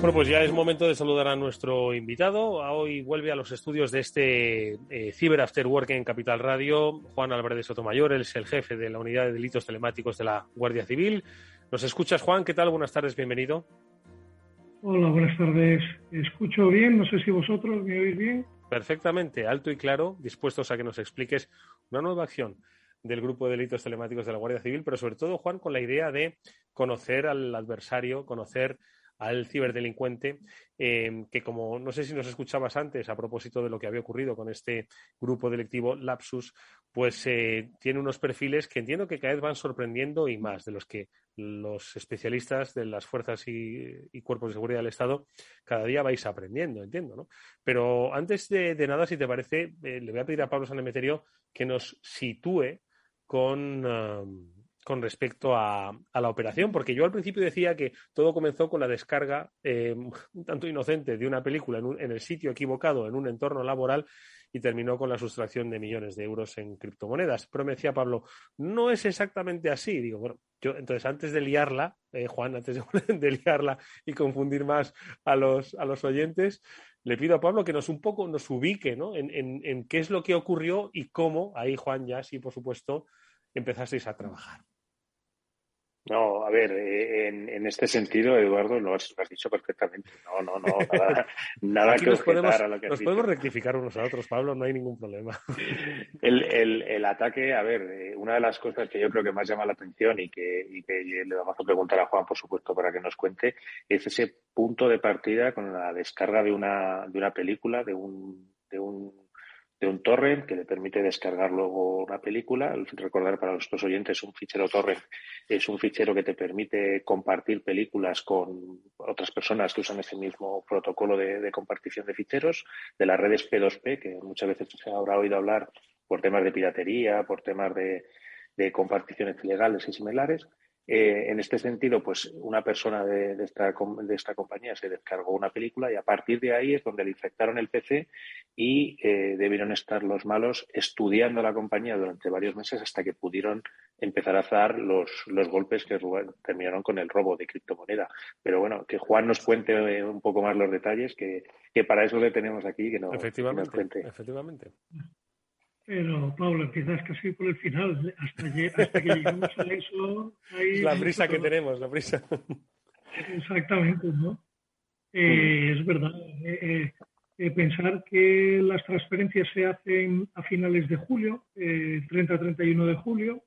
Bueno, pues ya es momento de saludar a nuestro invitado. Hoy vuelve a los estudios de este Cyber After Work en Capital Radio. Juan Álvarez de Sotomayor, él es el jefe de la Unidad de Delitos Telemáticos de la Guardia Civil. ¿Nos escuchas, Juan? ¿Qué tal? Buenas tardes, bienvenido. Hola, buenas tardes. Escucho bien, no sé si vosotros me oís bien. Perfectamente, alto y claro, dispuestos a que nos expliques una nueva acción del Grupo de Delitos Telemáticos de la Guardia Civil, pero sobre todo, Juan, con la idea de conocer al adversario, conocer al ciberdelincuente, que como no sé si nos escuchabas antes a propósito de lo que había ocurrido con este grupo delictivo Lapsus, pues tiene unos perfiles que entiendo que cada vez van sorprendiendo y más, de los que los especialistas de las fuerzas y cuerpos de seguridad del Estado cada día vais aprendiendo, entiendo, ¿no? Pero antes de nada, si te parece, le voy a pedir a Pablo San Emeterio que nos sitúe con respecto a la operación, porque yo al principio decía que todo comenzó con la descarga un tanto inocente de una película en el sitio equivocado, en un entorno laboral, y terminó con la sustracción de millones de euros en criptomonedas. Pero me decía Pablo, no es exactamente así. Digo, bueno, yo entonces antes de liarla, Juan, antes de liarla y confundir más a los oyentes, le pido a Pablo que nos ubique, ¿no? en qué es lo que ocurrió y cómo, ahí Juan ya sí, por supuesto, empezasteis a trabajar. No, a ver, en este sentido, Eduardo, lo has dicho perfectamente. No, nada Aquí que objetar a lo que has dicho. Nos podemos rectificar unos a otros, Pablo, no hay ningún problema. El ataque, a ver, una de las cosas que yo creo que más llama la atención y que le vamos a preguntar a Juan, por supuesto, para que nos cuente, es ese punto de partida con la descarga de una película, de un torrent que le permite descargar luego una película. Recordar para nuestros oyentes, un fichero torrent es un fichero que te permite compartir películas con otras personas que usan ese mismo protocolo de compartición de ficheros, de las redes P2P, que muchas veces se habrá oído hablar por temas de piratería, por temas de comparticiones ilegales y similares. En este sentido, pues una persona de esta compañía se descargó una película y a partir de ahí es donde le infectaron el PC y debieron estar los malos estudiando la compañía durante varios meses hasta que pudieron empezar a dar los golpes que terminaron con el robo de criptomoneda. Pero bueno, que Juan nos cuente un poco más los detalles, que para eso le tenemos aquí, que nos cuente. Efectivamente. Pero, Pablo, empiezas casi por el final. Hasta que llegamos a eso... Es la prisa que tenemos, la prisa. Exactamente, ¿no? Es verdad. Pensar que las transferencias se hacen a finales de julio, 30-31 de julio,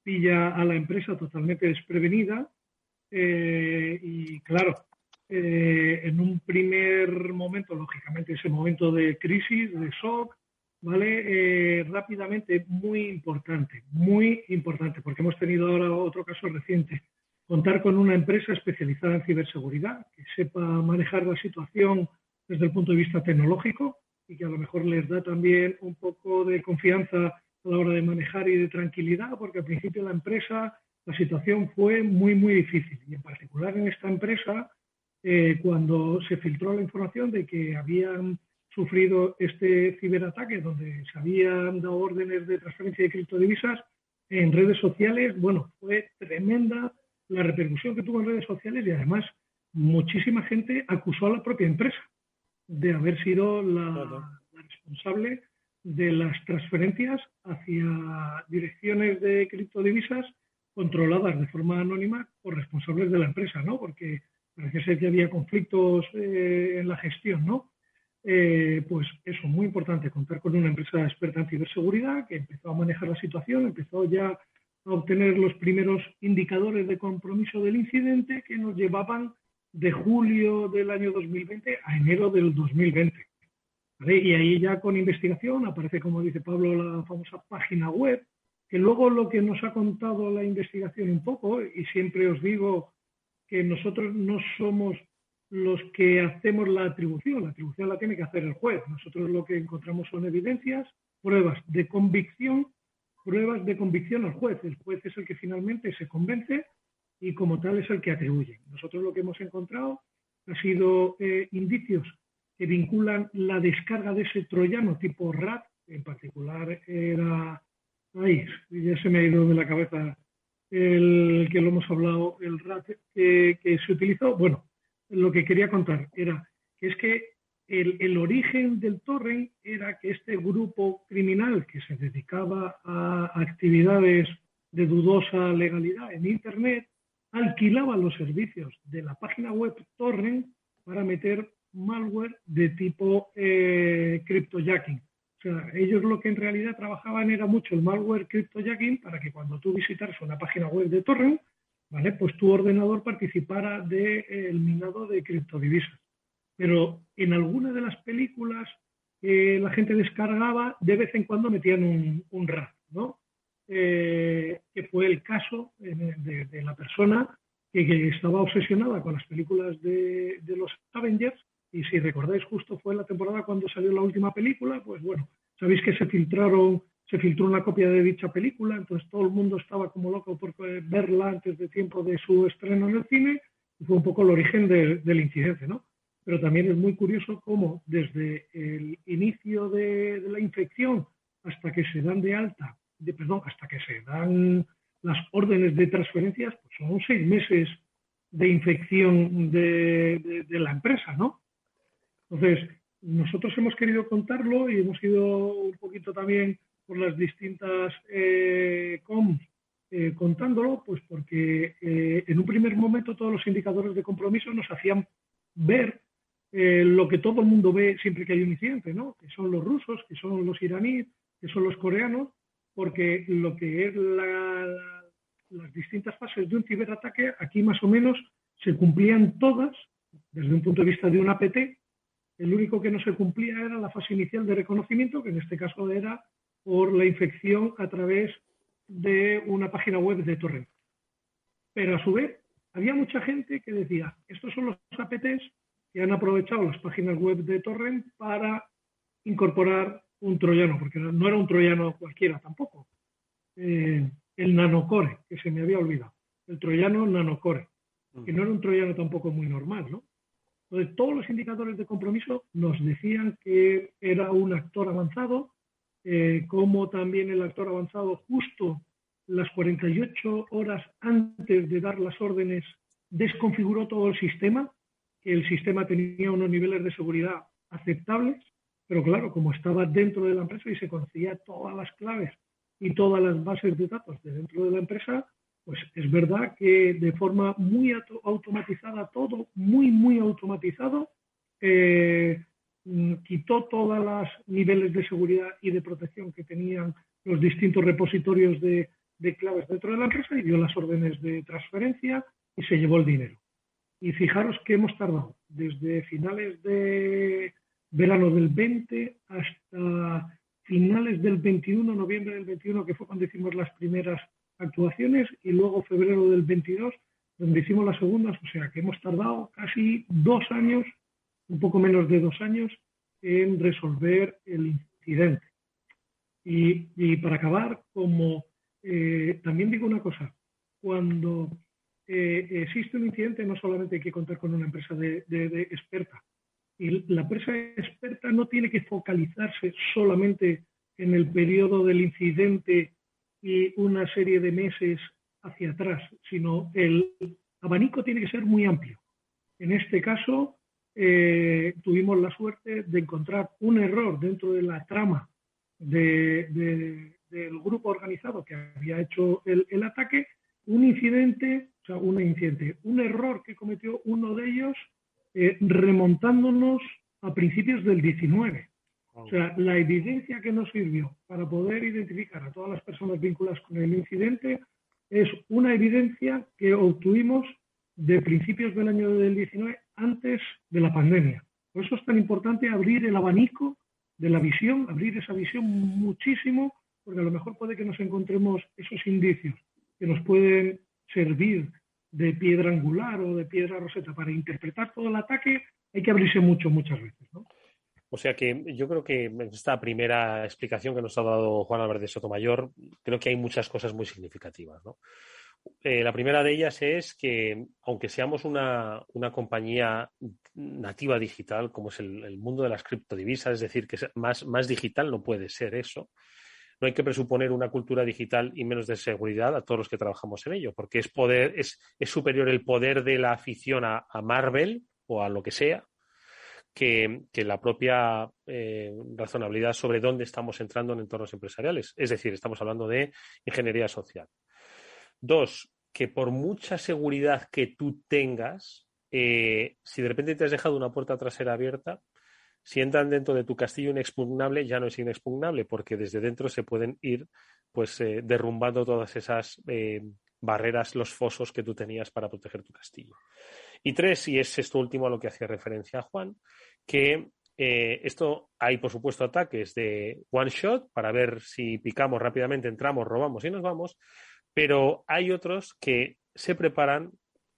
pilla a la empresa totalmente desprevenida y, claro, en un primer momento, lógicamente, ese momento de crisis, de shock, ¿vale? Rápidamente, muy importante, porque hemos tenido ahora otro caso reciente. Contar con una empresa especializada en ciberseguridad, que sepa manejar la situación desde el punto de vista tecnológico y que a lo mejor les da también un poco de confianza a la hora de manejar y de tranquilidad, porque al principio la situación fue muy, muy difícil. Y en particular en esta empresa, cuando se filtró la información de que habían sufrido este ciberataque donde se habían dado órdenes de transferencia de criptodivisas en redes sociales, bueno, fue tremenda la repercusión que tuvo en redes sociales y además muchísima gente acusó a la propia empresa de haber sido la responsable de las transferencias hacia direcciones de criptodivisas controladas de forma anónima por responsables de la empresa, ¿no? Porque parece ser que había conflictos en la gestión, ¿no? Pues eso, muy importante, contar con una empresa experta en ciberseguridad que empezó a manejar la situación, empezó ya a obtener los primeros indicadores de compromiso del incidente que nos llevaban de julio del año 2020 a enero del 2020. ¿Vale? Y ahí ya con investigación aparece, como dice Pablo, la famosa página web, que luego lo que nos ha contado la investigación un poco, y siempre os digo que nosotros no somos los que hacemos la atribución la tiene que hacer el juez. Nosotros lo que encontramos son evidencias, pruebas de convicción al juez. El juez es el que finalmente se convence y como tal es el que atribuye. Nosotros lo que hemos encontrado ha sido indicios que vinculan la descarga de ese troyano tipo RAT, en particular era, ya se me ha ido de la cabeza el que lo hemos hablado, el RAT que se utilizó, bueno, lo que quería contar era que es que el origen del torrent era que este grupo criminal que se dedicaba a actividades de dudosa legalidad en Internet alquilaba los servicios de la página web torrent para meter malware de tipo cryptojacking. O sea, ellos lo que en realidad trabajaban era mucho el malware cryptojacking para que cuando tú visitaras una página web de torrent, ¿vale?, pues tu ordenador participara del minado de criptodivisas. Pero en alguna de las películas la gente descargaba, de vez en cuando metían un RAR, ¿no? Que fue el caso de la persona que estaba obsesionada con las películas de los Avengers, y si recordáis justo fue la temporada cuando salió la última película, pues bueno, sabéis que se filtró una copia de dicha película, entonces todo el mundo estaba como loco por verla antes de tiempo de su estreno en el cine, y fue un poco el origen del incidente, ¿no? Pero también es muy curioso cómo desde el inicio de la infección hasta que se dan de alta, hasta que se dan las órdenes de transferencias, pues son 6 meses de infección de la empresa, ¿no? Entonces, nosotros hemos querido contarlo y hemos ido un poquito también por las distintas comms contándolo, pues porque en un primer momento todos los indicadores de compromiso nos hacían ver lo que todo el mundo ve siempre que hay un incidente, ¿no? Que son los rusos, que son los iraníes, que son los coreanos, porque lo que es las distintas fases de un ciberataque, aquí más o menos se cumplían todas desde un punto de vista de un APT. El único que no se cumplía era la fase inicial de reconocimiento, que en este caso era por la infección a través de una página web de torrent. Pero a su vez, había mucha gente que decía, estos son los APTs que han aprovechado las páginas web de torrent para incorporar un troyano, porque no era un troyano cualquiera tampoco. El nanocore, que se me había olvidado. El troyano nanocore, que no era un troyano tampoco muy normal, ¿no? Entonces, todos los indicadores de compromiso nos decían que era un actor avanzado, como también el actor avanzado justo las 48 horas antes de dar las órdenes desconfiguró todo el sistema, que el sistema tenía unos niveles de seguridad aceptables, pero claro, como estaba dentro de la empresa y se conocía todas las claves y todas las bases de datos de dentro de la empresa, pues es verdad que de forma muy automatizada, todo muy automatizado, quitó todos los niveles de seguridad y de protección que tenían los distintos repositorios de claves dentro de la empresa y dio las órdenes de transferencia y se llevó el dinero. Y fijaros que hemos tardado desde finales de verano del 20 hasta finales del 21, noviembre del 21, que fue cuando hicimos las primeras actuaciones, y luego febrero del 22, donde hicimos las segundas, o sea que hemos tardado casi 2 años, un poco menos de 2 años, en resolver el incidente. Y para acabar, como también digo una cosa, cuando existe un incidente no solamente hay que contar con una empresa de experta, y la empresa experta no tiene que focalizarse solamente en el periodo del incidente y una serie de meses hacia atrás, sino el abanico tiene que ser muy amplio. En este caso, tuvimos la suerte de encontrar un error dentro de la trama del grupo organizado que había hecho el ataque, un error que cometió uno de ellos remontándonos a principios del 19. O sea, la evidencia que nos sirvió para poder identificar a todas las personas vinculadas con el incidente es una evidencia que obtuvimos de principios del año del 19, antes de la pandemia. Por eso es tan importante abrir el abanico de la visión, abrir esa visión muchísimo, porque a lo mejor puede que nos encontremos esos indicios que nos pueden servir de piedra angular o de piedra roseta para interpretar todo el ataque. Hay que abrirse muchas veces, ¿no? O sea que yo creo que en esta primera explicación que nos ha dado Juan Álvarez de Sotomayor, creo que hay muchas cosas muy significativas, ¿no? La primera de ellas es que, aunque seamos una compañía nativa digital, como es el mundo de las criptodivisas, es decir, que más digital no puede ser eso, no hay que presuponer una cultura digital y menos de seguridad a todos los que trabajamos en ello, porque es superior el poder de la afición a Marvel o a lo que sea que la propia razonabilidad sobre dónde estamos entrando en entornos empresariales. Es decir, estamos hablando de ingeniería social. 2, que por mucha seguridad que tú tengas, si de repente te has dejado una puerta trasera abierta, si entran dentro de tu castillo inexpugnable, ya no es inexpugnable, porque desde dentro se pueden ir pues derrumbando todas esas barreras, los fosos que tú tenías para proteger tu castillo. Y 3, y es esto último a lo que hacía referencia Juan, que esto hay, por supuesto, ataques de one shot para ver si picamos rápidamente, entramos, robamos y nos vamos, pero hay otros que se preparan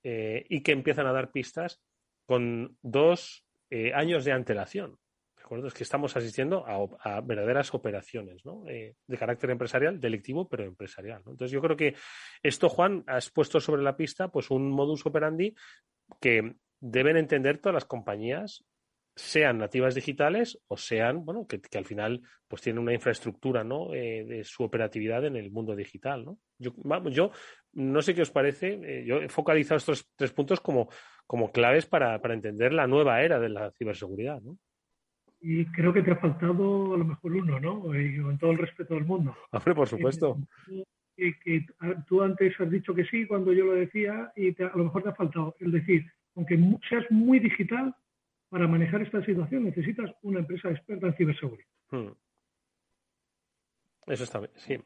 y que empiezan a dar pistas con 2 años de antelación. ¿De acuerdo? Es que estamos asistiendo a verdaderas operaciones, ¿no? De carácter empresarial, delictivo, pero empresarial, ¿no? Entonces yo creo que esto, Juan, has puesto sobre la pista pues un modus operandi que deben entender todas las compañías, sean nativas digitales o sean, bueno, que al final pues tienen una infraestructura, ¿no? De su operatividad en el mundo digital, ¿no? Yo no sé qué os parece, yo he focalizado estos 3 puntos como claves para entender la nueva era de la ciberseguridad, ¿no? Y creo que te ha faltado a lo mejor uno, ¿no? Y con todo el respeto del mundo. Hombre, por supuesto. Que tú antes has dicho que sí cuando yo lo decía y a lo mejor te ha faltado el decir, aunque seas muy digital, para manejar esta situación necesitas una empresa experta en ciberseguridad. Eso está bien, sí.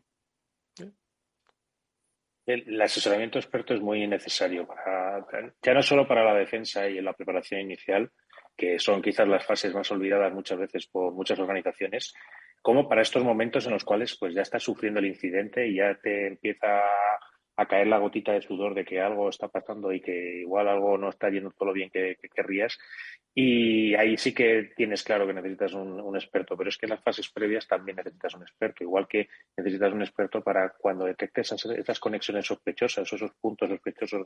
El asesoramiento experto es muy necesario, ya no solo para la defensa y en la preparación inicial, que son quizás las fases más olvidadas muchas veces por muchas organizaciones, como para estos momentos en los cuales pues ya estás sufriendo el incidente y ya te empieza a caer la gotita de sudor de que algo está pasando y que igual algo no está yendo todo lo bien que querrías. Y ahí sí que tienes claro que necesitas un experto, pero es que en las fases previas también necesitas un experto, igual que necesitas un experto para cuando detectes esas conexiones sospechosas, esos puntos sospechosos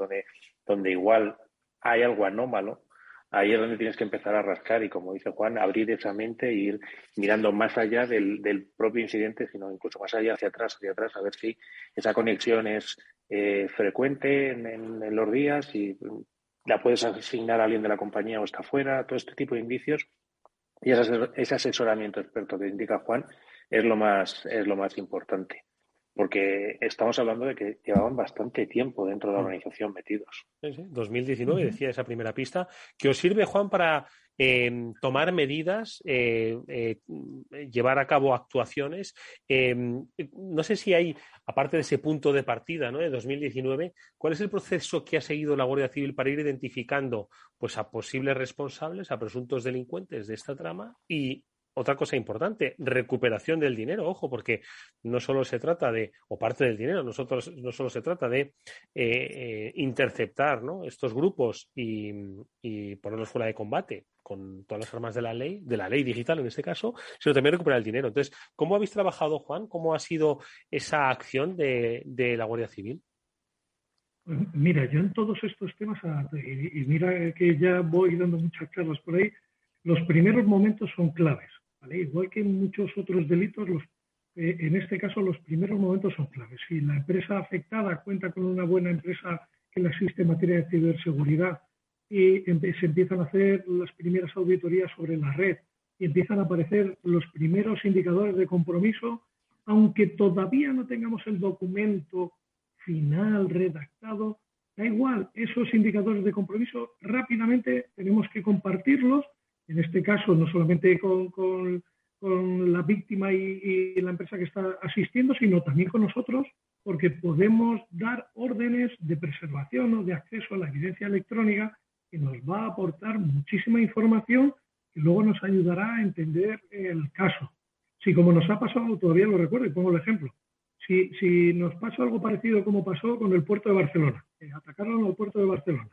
donde igual hay algo anómalo. Ahí es donde tienes que empezar a rascar y, como dice Juan, abrir esa mente e ir mirando más allá del propio incidente, sino incluso más allá, hacia atrás, a ver si esa conexión es frecuente en los días y la puedes asignar a alguien de la compañía o está fuera, todo este tipo de indicios. Y ese asesoramiento experto que indica Juan es lo más importante. Porque estamos hablando de que llevaban bastante tiempo dentro de la organización metidos. Sí. 2019 decía esa primera pista, que os sirve, Juan, para tomar medidas, llevar a cabo actuaciones. No sé si hay, aparte de ese punto de partida, ¿no?, de 2019, ¿cuál es el proceso que ha seguido la Guardia Civil para ir identificando pues, a posibles responsables, a presuntos delincuentes de esta trama? Y otra cosa importante, recuperación del dinero, ojo, porque no solo se trata de, o parte del dinero, no solo se trata de interceptar, ¿no?, estos grupos y ponerlos fuera de combate con todas las armas de la ley digital en este caso, sino también recuperar el dinero. Entonces, ¿cómo habéis trabajado, Juan? ¿Cómo ha sido esa acción de la Guardia Civil? Mira, yo en todos estos temas, y mira que ya voy dando muchas charlas por ahí, los primeros momentos son claves, ¿vale? Igual que en muchos otros delitos, en este caso los primeros momentos son claves. Si la empresa afectada cuenta con una buena empresa que le asiste en materia de ciberseguridad y se empiezan a hacer las primeras auditorías sobre la red y empiezan a aparecer los primeros indicadores de compromiso, aunque todavía no tengamos el documento final redactado, da igual, esos indicadores de compromiso rápidamente tenemos que compartirlos, en este caso no solamente con la víctima y la empresa que está asistiendo, sino también con nosotros, porque podemos dar órdenes de preservación o de acceso a la evidencia electrónica que nos va a aportar muchísima información que luego nos ayudará a entender el caso. Si como nos ha pasado, todavía lo recuerdo y pongo el ejemplo, si nos pasa algo parecido como pasó con el puerto de Barcelona, atacaron al puerto de Barcelona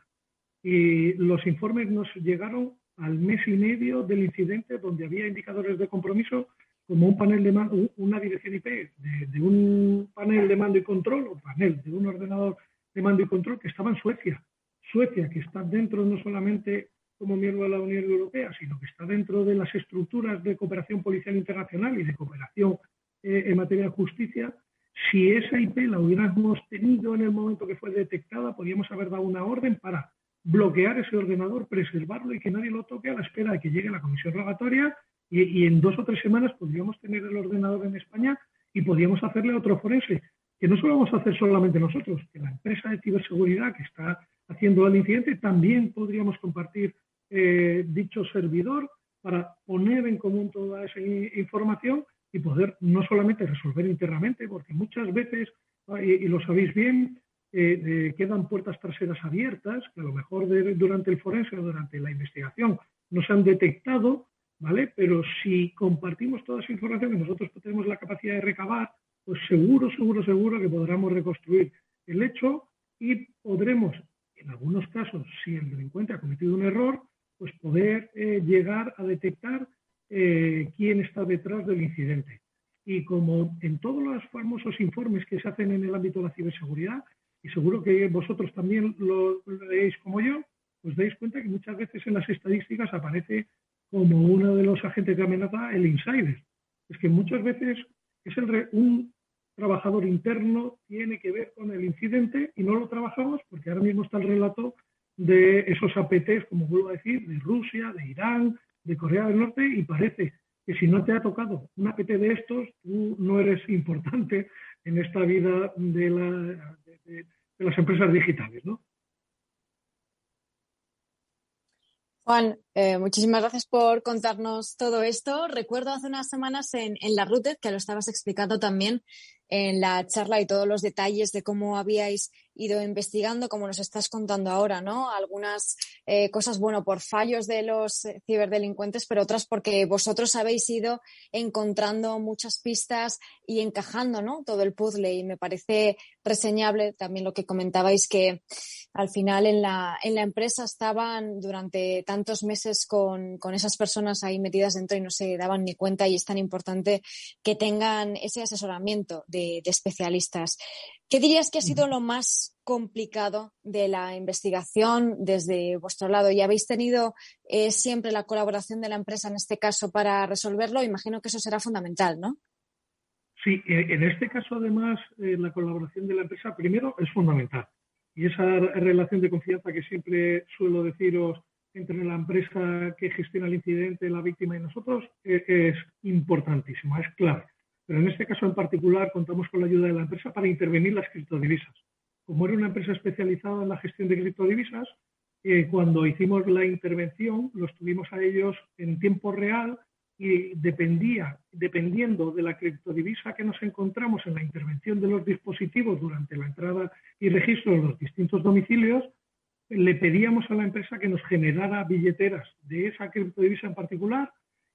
y los informes nos llegaron al mes y medio del incidente, donde había indicadores de compromiso como un panel de mando, una dirección IP de un panel de mando y control, o panel de un ordenador de mando y control que estaba en Suecia. Suecia, que está dentro no solamente como miembro de la Unión Europea, sino que está dentro de las estructuras de cooperación policial internacional y de cooperación en materia de justicia. Si esa IP la hubiéramos tenido en el momento que fue detectada, podríamos haber dado una orden para bloquear ese ordenador, preservarlo y que nadie lo toque a la espera de que llegue la comisión rogatoria y en 2 o 3 semanas podríamos tener el ordenador en España y podríamos hacerle otro forense, que no solo vamos a hacer solamente nosotros, que la empresa de ciberseguridad que está haciendo el incidente también podríamos compartir dicho servidor para poner en común toda esa información y poder no solamente resolver internamente, porque muchas veces, y lo sabéis bien, quedan puertas traseras abiertas que a lo mejor durante el forense o durante la investigación no se han detectado, ¿vale? Pero si compartimos toda esa información que nosotros tenemos la capacidad de recabar, pues seguro que podremos reconstruir el hecho y podremos, en algunos casos, si el delincuente ha cometido un error, pues poder llegar a detectar quién está detrás del incidente. Y como en todos los famosos informes que se hacen en el ámbito de la ciberseguridad, y seguro que vosotros también lo leéis como yo, os dais cuenta que muchas veces en las estadísticas aparece como uno de los agentes de amenaza el insider. Es que muchas veces es un trabajador interno tiene que ver con el incidente y no lo trabajamos porque ahora mismo está el relato de esos APTs, como vuelvo a decir, de Rusia, de Irán, de Corea del Norte, y parece que si no te ha tocado un APT de estos, tú no eres importante en esta vida de las empresas digitales, ¿no? Juan, muchísimas gracias por contarnos todo esto. Recuerdo hace unas semanas en la RUTEC, que lo estabas explicando también en la charla y todos los detalles de cómo habíais ido investigando, como nos estás contando ahora, ¿no? Algunas cosas, bueno, por fallos de los ciberdelincuentes, pero otras porque vosotros habéis ido encontrando muchas pistas y encajando, ¿no? Todo el puzzle, y me parece reseñable también lo que comentabais, que al final en la empresa estaban durante tantos meses con esas personas ahí metidas dentro y no se daban ni cuenta, y es tan importante que tengan ese asesoramiento de especialistas. ¿Qué dirías que ha sido lo más complicado de la investigación desde vuestro lado? ¿Y habéis tenido siempre la colaboración de la empresa en este caso para resolverlo? Imagino que eso será fundamental, ¿no? Sí, en este caso además la colaboración de la empresa primero es fundamental. Y esa relación de confianza que siempre suelo deciros entre la empresa que gestiona el incidente, la víctima y nosotros es importantísima, es clave. Pero en este caso en particular contamos con la ayuda de la empresa para intervenir las criptodivisas. Como era una empresa especializada en la gestión de criptodivisas, cuando hicimos la intervención los tuvimos a ellos en tiempo real y dependiendo de la criptodivisa que nos encontramos en la intervención de los dispositivos durante la entrada y registro de los distintos domicilios, le pedíamos a la empresa que nos generara billeteras de esa criptodivisa en particular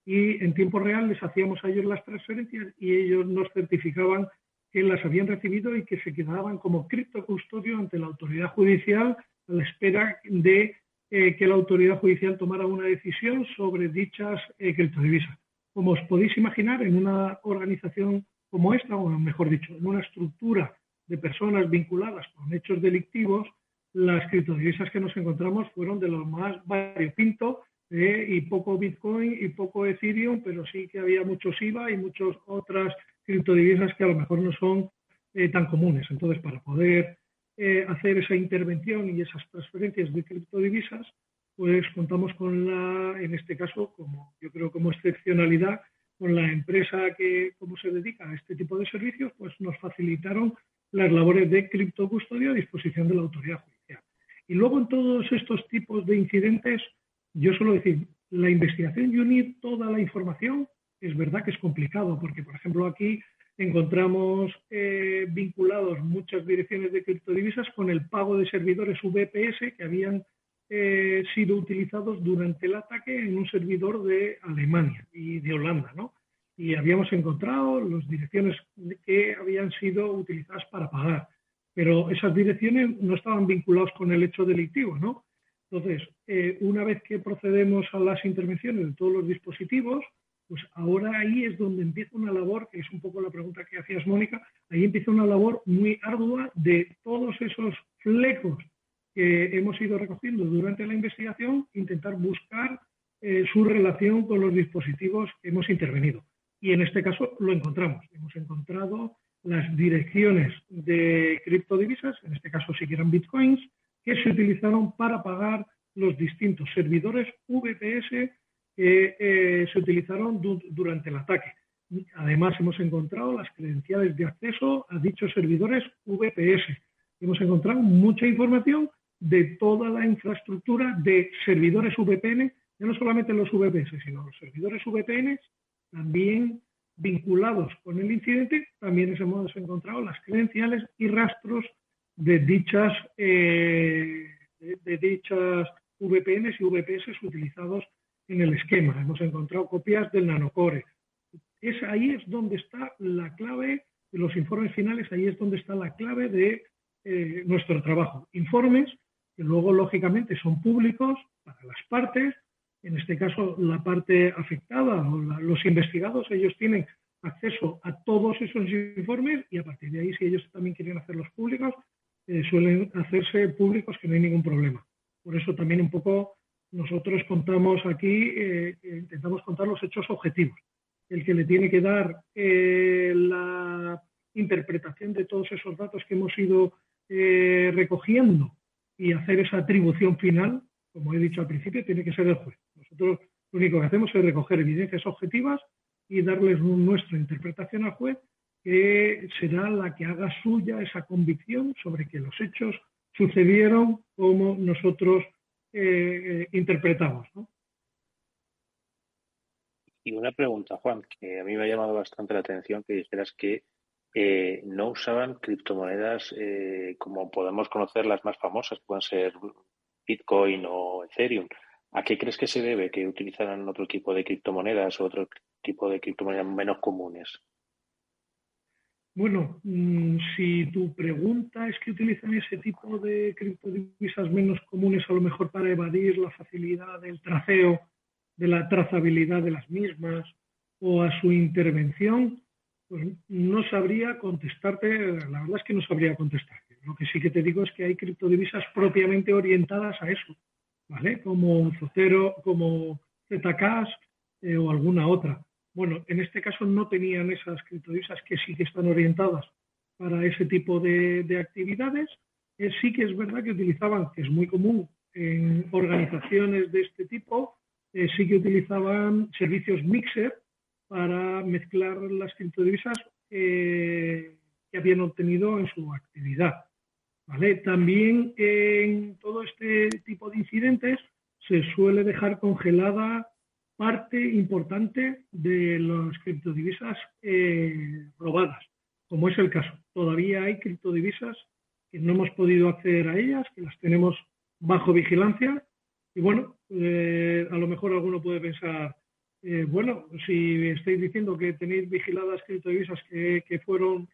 y en tiempo real les hacíamos a ellos las transferencias y ellos nos certificaban que las habían recibido y que se quedaban como criptocustodio ante la autoridad judicial a la espera de que la autoridad judicial tomara una decisión sobre dichas criptodivisas. Como os podéis imaginar, en una organización como esta, o mejor dicho, en una estructura de personas vinculadas con hechos delictivos, las criptodivisas que nos encontramos fueron de lo más variopinto, y poco Bitcoin y poco Ethereum, pero sí que había muchos IVA y muchas otras criptodivisas que a lo mejor no son tan comunes. Entonces, para poder hacer esa intervención y esas transferencias de criptodivisas, pues contamos con en este caso, como yo creo como excepcionalidad, con la empresa que como se dedica a este tipo de servicios, pues nos facilitaron las labores de criptocustodia a disposición de la autoridad judicial. Y luego en todos estos tipos de incidentes, yo suelo decir, la investigación y unir toda la información es verdad que es complicado, porque por ejemplo aquí encontramos vinculados muchas direcciones de criptodivisas con el pago de servidores VPS que habían sido utilizados durante el ataque en un servidor de Alemania y de Holanda, ¿no? Y habíamos encontrado las direcciones que habían sido utilizadas para pagar, pero esas direcciones no estaban vinculadas con el hecho delictivo, ¿no? Entonces, una vez que procedemos a las intervenciones de todos los dispositivos, pues ahora ahí es donde empieza una labor, que es un poco la pregunta que hacías, Mónica, ahí empieza una labor muy ardua de todos esos flecos que hemos ido recogiendo durante la investigación, intentar buscar su relación con los dispositivos que hemos intervenido. Y en este caso lo encontramos. Hemos encontrado las direcciones de criptodivisas, en este caso sí que eran bitcoins, que se utilizaron para pagar los distintos servidores VPS que se utilizaron durante el ataque. Además, hemos encontrado las credenciales de acceso a dichos servidores VPS. Hemos encontrado mucha información de toda la infraestructura de servidores VPN, ya no solamente los VPS, sino los servidores VPN también vinculados con el incidente. También hemos encontrado las credenciales y rastros de dichas VPNs y VPS utilizados en el esquema. Hemos encontrado copias del Nanocore. Ahí es donde está la clave de los informes finales, ahí es donde está la clave de nuestro trabajo. Informes que luego, lógicamente, son públicos para las partes. En este caso, la parte afectada o los investigados, ellos tienen acceso a todos esos informes y a partir de ahí, si ellos también quieren hacerlos públicos, suelen hacerse públicos, que no hay ningún problema. Por eso también un poco nosotros contamos aquí, intentamos contar los hechos objetivos. El que le tiene que dar la interpretación de todos esos datos que hemos ido recogiendo y hacer esa atribución final, como he dicho al principio, tiene que ser el juez. Nosotros lo único que hacemos es recoger evidencias objetivas y darles nuestra interpretación al juez, que será la que haga suya esa convicción sobre que los hechos sucedieron como nosotros interpretamos, ¿no? Y una pregunta, Juan, que a mí me ha llamado bastante la atención, que dijeras que no usaban criptomonedas como podemos conocer las más famosas, pueden ser Bitcoin o Ethereum. ¿A qué crees que se debe que utilizaran otro tipo de criptomonedas o otro tipo de criptomonedas menos comunes? Bueno, si tu pregunta es que utilizan ese tipo de criptodivisas menos comunes a lo mejor para evadir la facilidad del traceo, de la trazabilidad de las mismas o a su intervención, pues no sabría contestarte, la verdad es que no sabría contestarte. Lo que sí que te digo es que hay criptodivisas propiamente orientadas a eso, ¿vale? Como Zotero, como Zcash o alguna otra. Bueno, en este caso no tenían esas criptodivisas que sí que están orientadas para ese tipo de actividades. Sí que es verdad que utilizaban, que es muy común en organizaciones de este tipo, sí que utilizaban servicios mixer para mezclar las criptodivisas que habían obtenido en su actividad, ¿vale? También en todo este tipo de incidentes se suele dejar congelada parte importante de las criptodivisas robadas, como es el caso. Todavía hay criptodivisas que no hemos podido acceder a ellas, que las tenemos bajo vigilancia. Y bueno, a lo mejor alguno puede pensar, bueno, si estáis diciendo que tenéis vigiladas criptodivisas que fueron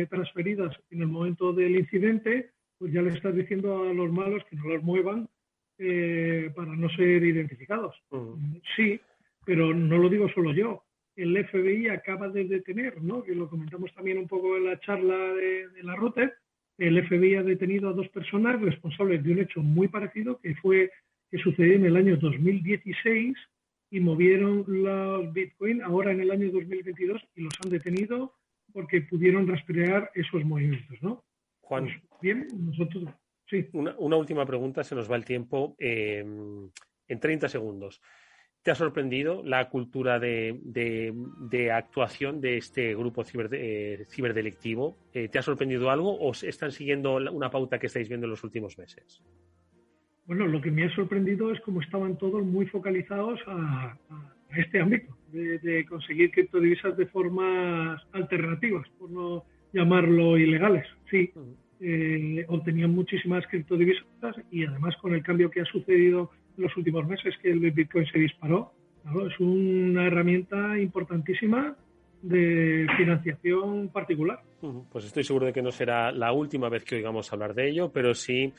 transferidas en el momento del incidente, pues ya le estás diciendo a los malos que no las muevan para no ser identificados. Sí, pero no lo digo solo yo. El FBI acaba de detener, ¿no? Que lo comentamos también un poco en la charla de la Router. El FBI ha detenido a 2 personas responsables de un hecho muy parecido que sucedió en el año 2016 y movieron los Bitcoin ahora en el año 2022 y los han detenido porque pudieron rastrear esos movimientos, ¿no? Juan, pues bien, nosotros sí. Una última pregunta, se nos va el tiempo en 30 segundos. ¿Te ha sorprendido la cultura de actuación de este grupo ciberdelictivo? ¿Te ha sorprendido algo o están siguiendo una pauta que estáis viendo en los últimos meses? Bueno, lo que me ha sorprendido es cómo estaban todos muy focalizados a este ámbito, de conseguir criptodivisas de formas alternativas, por no llamarlo ilegales. Sí, obtenían muchísimas criptodivisas y además con el cambio que ha sucedido en los últimos meses, que el Bitcoin se disparó, claro, es una herramienta importantísima de financiación particular. Pues estoy seguro de que no será la última vez que oigamos hablar de ello, pero sí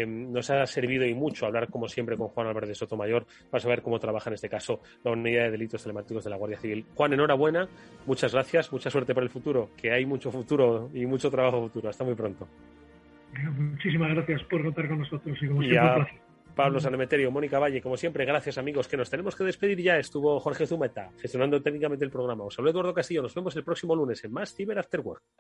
nos ha servido y mucho hablar, como siempre, con Juan Álvarez de Sotomayor para saber cómo trabaja en este caso la Unidad de Delitos Telemáticos de la Guardia Civil. Juan, enhorabuena, muchas gracias, mucha suerte para el futuro, que hay mucho futuro y mucho trabajo futuro. Hasta muy pronto. Muchísimas gracias por contar con nosotros y como siempre un placer. Pablo Sanemeterio, Mónica Valle, como siempre, gracias amigos, que nos tenemos que despedir ya. Estuvo Jorge Zumeta gestionando técnicamente el programa. Os habló Eduardo Castillo, nos vemos el próximo lunes en Más Ciber After Work.